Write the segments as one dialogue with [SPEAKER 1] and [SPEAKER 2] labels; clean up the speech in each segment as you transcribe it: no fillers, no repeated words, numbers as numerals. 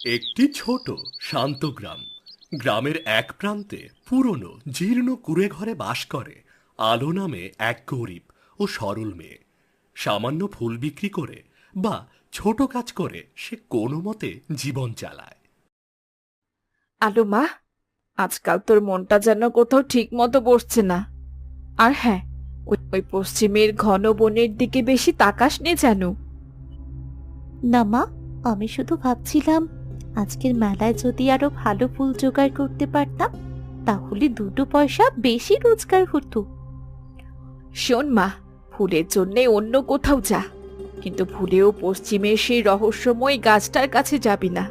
[SPEAKER 1] একটি ছোট শান্ত গ্রাম। গ্রামের এক প্রান্তে পুরনো জীর্ণ কুঁড়ে ঘরে বাস করে আলো নামে এক গরিব ও সরল মেয়ে। সামান্য ফুল বিক্রি করে বা ছোট কাজ করে সে কোনো মতে জীবন চালায়।
[SPEAKER 2] আলো মা, আজকাল তোর মনটা যেন কোথাও ঠিক মতো বসছে না। আর হ্যাঁ, ওই ওই পশ্চিমের ঘন বনের দিকে বেশি তাকাস নে যেন।
[SPEAKER 3] না মা, আমি শুধু ভাবছিলাম আজকের মেলায় যদি আরো ভালো ফুল জোগাড় করতে পারতাম তাহলে দুটো পয়সা বেশি রোজগার হতো।
[SPEAKER 2] শোন মা, ফুলের জন্যে অন্য কোথাও যা, কিন্তু ভুলেও পশ্চিমের সেই রহস্যময় গাছটার কাছে যাবি না।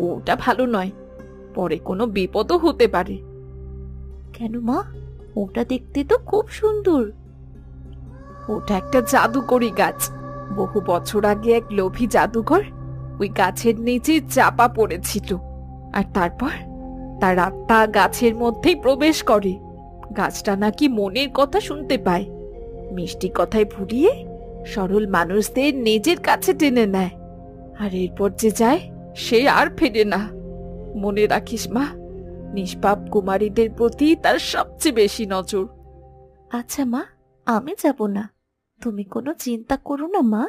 [SPEAKER 2] ওটা ভালো নয়, পরে কোনো বিপদও হতে পারে।
[SPEAKER 3] কেন মা? ওটা দেখতে তো খুব সুন্দর।
[SPEAKER 2] ওটা একটা জাদুকরি গাছ। বহু বছর আগে এক লোভী জাদুকর ওই গাছের নিচে চাপা পড়েছিল, আর তারপর তার আত্মা গাছের মধ্যেই প্রবেশ করে। গাছটা নাকি মনের কথা শুনতে পায়, মিষ্টি কথায় ভুলিয়ে সরল মানুষদের নিজের কাছে টেনে নেয়। আর এরপর যে যায় সে আর ফেরে না। মনে রাখিস মা, নিষ্পাপ কুমারীদের প্রতি তার সবচেয়ে বেশি নজর।
[SPEAKER 3] আচ্ছা মা, আমি যাব না, তুমি কোনো চিন্তা করো না মা।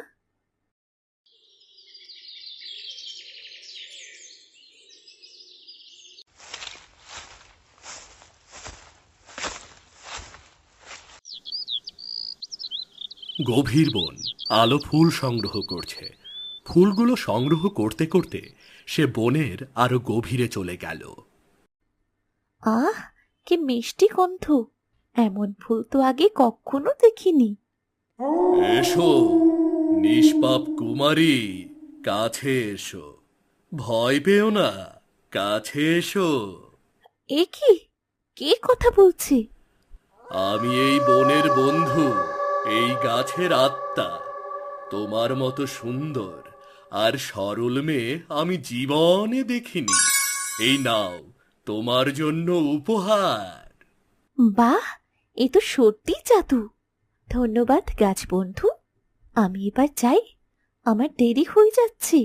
[SPEAKER 1] গভীর বন। আলো ফুল সংগ্রহ করছে। ফুলগুলো সংগ্রহ করতে করতে সে বনের আরো গভীরে চলে গেল।
[SPEAKER 3] আহ, কি মিষ্টি গন্ধ! এমন ফুল তো আগে কখনো দেখিনি।
[SPEAKER 1] এসো নিষ্পাপ কুমারী, কাছে এসো। ভয় পেও না, কাছে এসো।
[SPEAKER 3] এ কি? কে কথা বলছে?
[SPEAKER 1] আমি এই বনের বন্ধু, এই গাছের আত্মা। তোমার মতো সুন্দর আর সরল মেয়ে আমি জীবনে দেখিনি। এই নাও, তোমার জন্য উপহার।
[SPEAKER 3] বাহ, এ তো সত্যি জাদু! ধন্যবাদ গাছ বন্ধু। আমি এবার যাই, আমার দেরি হয়ে যাচ্ছে।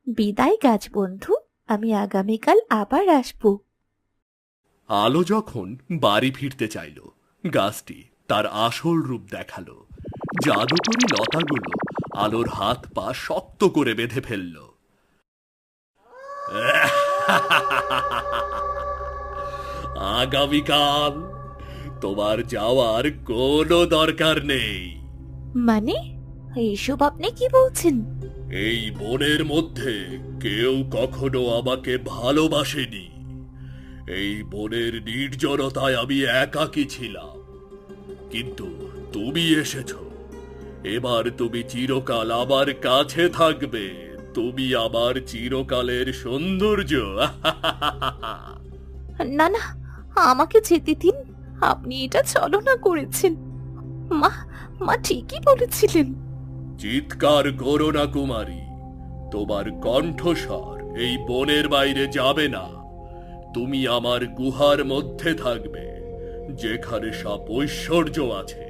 [SPEAKER 3] বিদায় গাছ বন্ধু, আমি আগামীকাল আবার আসবো।
[SPEAKER 1] আলো যখন বাড়ি ফিরতে চাইল, গাছটি তার আসল রূপ দেখালো। জাদুকরি লতাগুলো আলোর হাত পা শক্ত করে বেঁধে ফেলল। আগামীকাল তোমার যাওয়ার কোনো দরকার নেই।
[SPEAKER 3] মানে, এইসব আপনি কি বলছেন?
[SPEAKER 1] এই বনের মধ্যে কেউ কখনো আমাকে ভালোবাসেনি। এই বনের নির্জনতায় আমি একাকী ছিলাম, কিন্তু তুমি এসেছো। এবার তুমি চিরকাল আমার কাছে থাকবে। তুমি আমার চিরকালের সৌন্দর্য।
[SPEAKER 3] না না, আমাকে যেতে দিন। আপনি এটা ছলনা করেছেন। মা, মা ঠিকই বলেছিলেন।
[SPEAKER 1] চিৎকার করো না কুমারী, তোমার কণ্ঠস্বর এই বনের বাইরে যাবে না। তুমি আমার গুহার মধ্যে থাকবে, যেখানে সব ঐশ্বর্য আছে।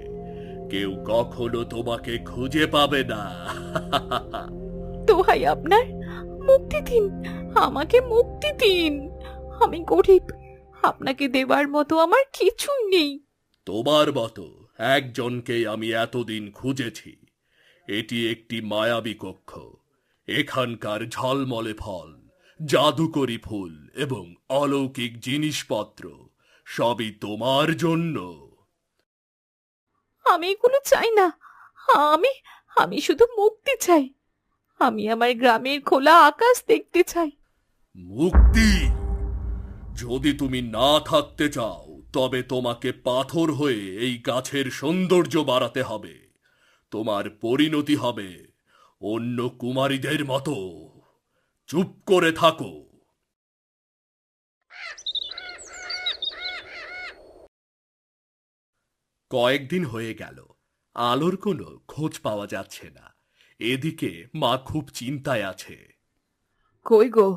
[SPEAKER 1] কেউ কখনো তোমাকে খুঁজে পাবে না।
[SPEAKER 2] দোহাই আপনার, মুক্তি দিন, আমাকে মুক্তি দিন। আমি গরিব, আপনাকে দেবার মতো আমার কিছুই নেই।
[SPEAKER 1] তোমার মতো একজনকেই আমি এতদিন খুঁজেছি। এটি একটি মায়াবী কক্ষ। এখানকার ঝলমলে ফল, জাদুকরি ফুল এবং অলৌকিক জিনিসপত্র সবই তোমার জন্য।
[SPEAKER 2] আমি এগুলো চাই না। আমি আমি শুধু মুক্তি চাই। আমি আমার গ্রামের খোলা আকাশ দেখতে চাই।
[SPEAKER 1] মুক্তি? যদি তুমি না থাকতে চাও তবে তোমাকে পাথর হয়ে এই গাছের সৌন্দর্য বাড়াতে হবে। তোমার পরিণতি হবে অন্য কুমারীদের মতো। চুপ করে থাকো। কয়েকদিন হয়ে গেল, আলোর কোনো খোঁজ পাওয়া যাচ্ছে না। এদিকে মা খুব চিন্তায় আছে।
[SPEAKER 2] কই গো,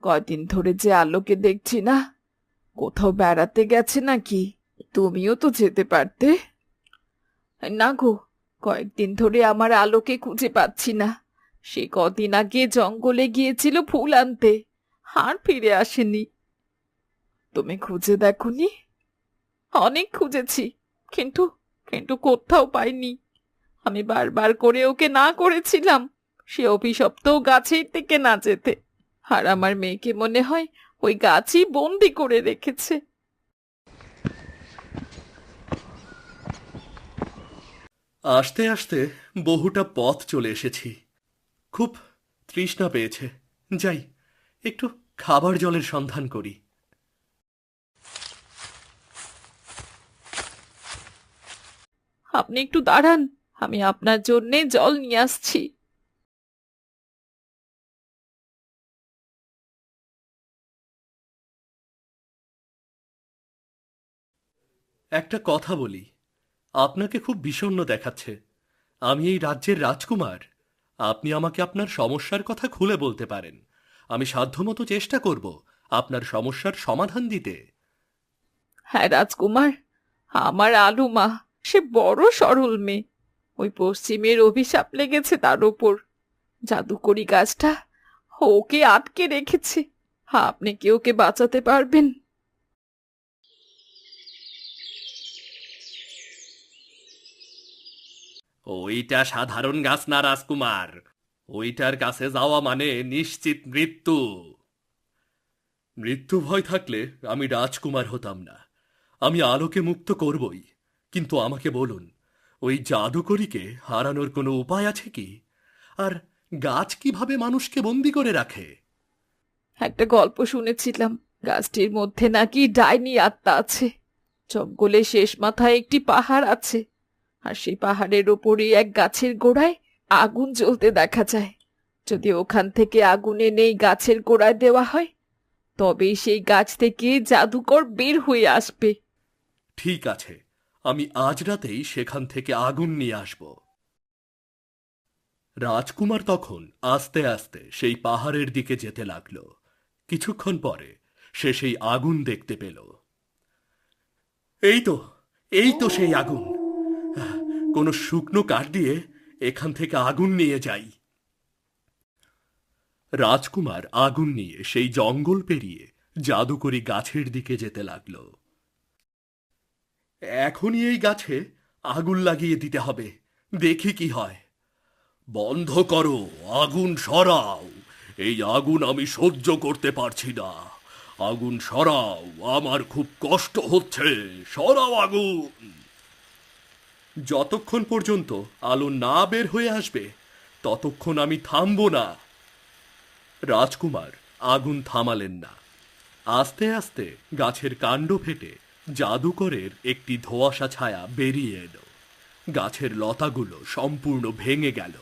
[SPEAKER 2] কয়দিন ধরে যে আলোকে দেখছি না। কোথাও বেড়াতে গেছে নাকি? তুমিও তো যেতে পারতে। না গো, কয়েকদিন ধরে আমার আলোকে খুঁজে পাচ্ছি না। সে কদিন আগে জঙ্গলে গিয়েছিল ফুল আনতে, আর ফিরে আসেনি। তুমি খুঁজে দেখোনি? অনেক খুঁজেছি, কিন্তু কিন্তু কোথাও পাইনি। আমি বারবার করে ওকে না করেছিলাম, সে অভিশপ্ত গাছের থেকে না যেতে। আর আমার মেয়েকে মনে হয় ওই গাছই বন্দি করে রেখেছে।
[SPEAKER 1] আসতে আসতে বহুটা পথ চলে এসেছি। খুব তৃষ্ণা পেয়েছে, যাই একটু খাবার জলের সন্ধান করি।
[SPEAKER 2] আপনি একটু দাঁড়ান, আমি আপনার জন্যে জল নিয়ে আসছি।
[SPEAKER 1] একটা কথা বলি, আপনাকে খুব বিষণ্ণ দেখাচ্ছে। আমি এই রাজ্যের রাজকুমার। আপনি আমাকে আপনার সমস্যার কথা খুলে বলতে পারেন। আমি সাধ্যমতো চেষ্টা করব আপনার সমস্যার সমাধান দিতে।
[SPEAKER 2] হ্যাঁ রাজকুমার, আমার আলু মা, সে বড় সরল মেয়ে। ওই পশ্চিমের অভিশাপ লেগেছে তার ওপর। জাদুকরি গাছটা ওকে আটকে রেখেছে। আপনি কি ওকে বাঁচাতে পারবেন?
[SPEAKER 1] ওইটা সাধারণ গাছ না রাজকুমার, ওইটার কাছে যাওয়া মানে নিশ্চিত মৃত্যু। মৃত্যু ভয় থাকলে আমি রাজকুমার হতাম না। আমি আলোকে মুক্ত করবই। কিন্তু আমাকে বলুন, ওই জাদুকরীকে হারানোর কোনো উপায় আছে কি? আর গাছ কিভাবে মানুষকে বন্দি করে রাখে?
[SPEAKER 2] একটা গল্প শুনেছিলাম, গাছটির মধ্যে নাকি ডাইনি আত্মা আছে। জঙ্গলের শেষ মাথায় একটি পাহাড় আছে, আর সেই পাহাড়ের ওপরে এক গাছের গোড়ায় আগুন জ্বলতে দেখা যায়। যদি ওখান থেকে আগুন এনে এই গাছের গোড়ায় দেওয়া হয়, তবেই সেই গাছ থেকে জাদুকর বের হয়ে আসবে।
[SPEAKER 1] ঠিক আছে, আমি আজ রাতেই সেখান থেকে আগুন নিয়ে আসব। রাজকুমার তখন আস্তে আস্তে সেই পাহাড়ের দিকে যেতে লাগল। কিছুক্ষণ পরে সে সেই আগুন দেখতে পেল। এই তো, এই তো সেই আগুন। কোনো শুকনো কাঠ দিয়ে এখান থেকে আগুন নিয়ে যাই। রাজকুমার আগুন নিয়ে সেই জঙ্গল পেরিয়ে জাদুকরি গাছের দিকে যেতে লাগল। এখনই এই গাছে আগুন লাগিয়ে দিতে হবে, দেখি কি হয়। বন্ধ করো, আগুন সরাও। এই আগুন আমি সহ্য করতে পারছি না। আগুন সরাও, আমার খুব কষ্ট হচ্ছে। সরাও আগুন। যতক্ষণ পর্যন্ত আলো না বের হয়ে আসবে, ততক্ষণ আমি থামবো না। রাজকুমার আগুন থামালেন না। আস্তে আস্তে গাছের কাণ্ড ফেটে জাদুকরের একটি ধোঁয়াশা ছায়া বেরিয়ে এলো। গাছের লতাগুলো সম্পূর্ণ ভেঙে গেল।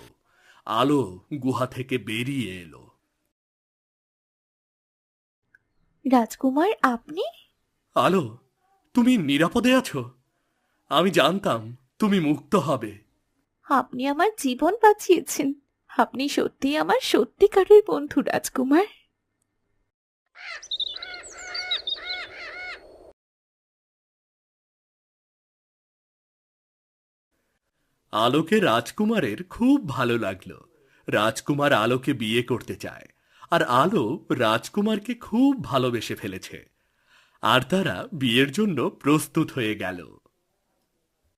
[SPEAKER 1] আলো গুহা থেকে বেরিয়ে এলো।
[SPEAKER 3] রাজকুমার, আপনি?
[SPEAKER 1] আলো, তুমি নিরাপদে আছো? আমি জানতাম তুমি মুক্ত হবে।
[SPEAKER 3] আপনি আমার জীবন বাঁচিয়েছেন। আপনি সত্যি আমার সত্যিকারের বন্ধু, রাজকুমার।
[SPEAKER 1] আলোকে রাজকুমারের খুব ভালো লাগলো। রাজকুমার আলোকে বিয়ে করতে চায়, আর আলো রাজকুমারকে খুব ভালোবেসে ফেলেছে। আর তারা বিয়ের জন্য প্রস্তুত হয়ে গেল।